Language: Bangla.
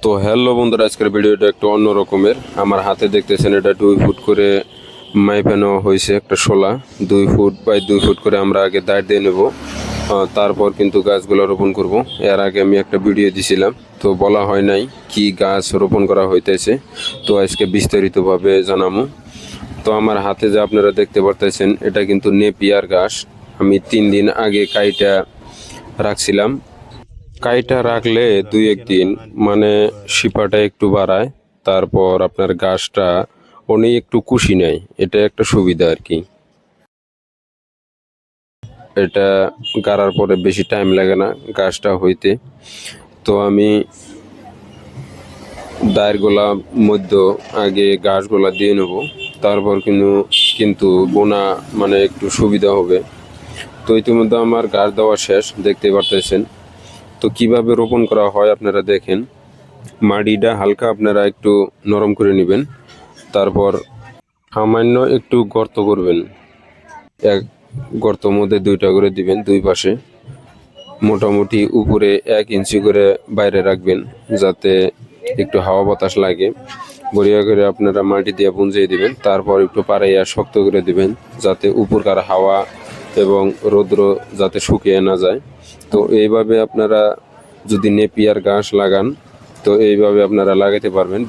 তো হ্যালো বন্ধুরা, আজকের ভিডিওটা একটু অন্য রকমের। আমার হাতে দেখতেছেন এটা 2 ফুট করে মাইপে নেওয়া হয়েছে একটা শোলা। 2 ফুট বাই 2 ফুট করে আমরা আগে দাঁড় দিয়ে নেব, তারপর কিন্তু গাছগুলো রোপণ করব। এর আগে আমি একটা ভিডিও দিছিলাম, তো বলা হয় নাই কি গাছ রোপণ করা হইতেছে, তো আজকে বিস্তারিতভাবে জানাবো। তো আমার হাতে যে আপনারা দেখতে পারতেছেন এটা কিন্তু নেপিয়ার ঘাস। আমি 3 দিন আগে কাইটা রাখছিলাম। কাইটা রাখলে 2-1 দিন মানে শিপাটা একটু বাড়ায়, তারপর আপনার গাছটা অনেক একটু কুশি নেয়। এটা একটা সুবিধা আর কি। এটা গাড়ার পরে বেশি টাইম লাগে না গাছটা হইতে। তো আমি দায়েরগুলা মধ্যে আগে গাছগুলা দিয়ে নেব, তারপর কিন্তু বোনা মানে একটু সুবিধা হবে। তো ইতিমধ্যে আমার গাছ দেওয়া শেষ, দেখতে পারতেছেন। তো কিভাবে রোপণ করা হয় আপনারা দেখেন। মাটিটা হালকা আপনারা একটু নরম করে নেবেন, তারপর সামান্য একটু গর্ত করবেন। এক গর্তর মধ্যে 2টা করে দিবেন, 2 পাশে মোটামুটি উপরে 1 ইঞ্চি করে বাইরে রাখবেন, যাতে একটু হাওয়া বাতাস লাগে। বড়িয়া করে আপনারা মাটি দিয়ে পুঁজিয়ে দিবেন, তারপর একটু পাড়াইয়া শক্ত করে দিবেন, যাতে উপরকার হাওয়া এবং রৌদ্র যাতে শুকিয়ে না যায়। তো এইভাবে আপনারা যদি নেপিয়ার ঘাস লাগান, তো এইভাবে আপনারা লাগাতে পারবেন।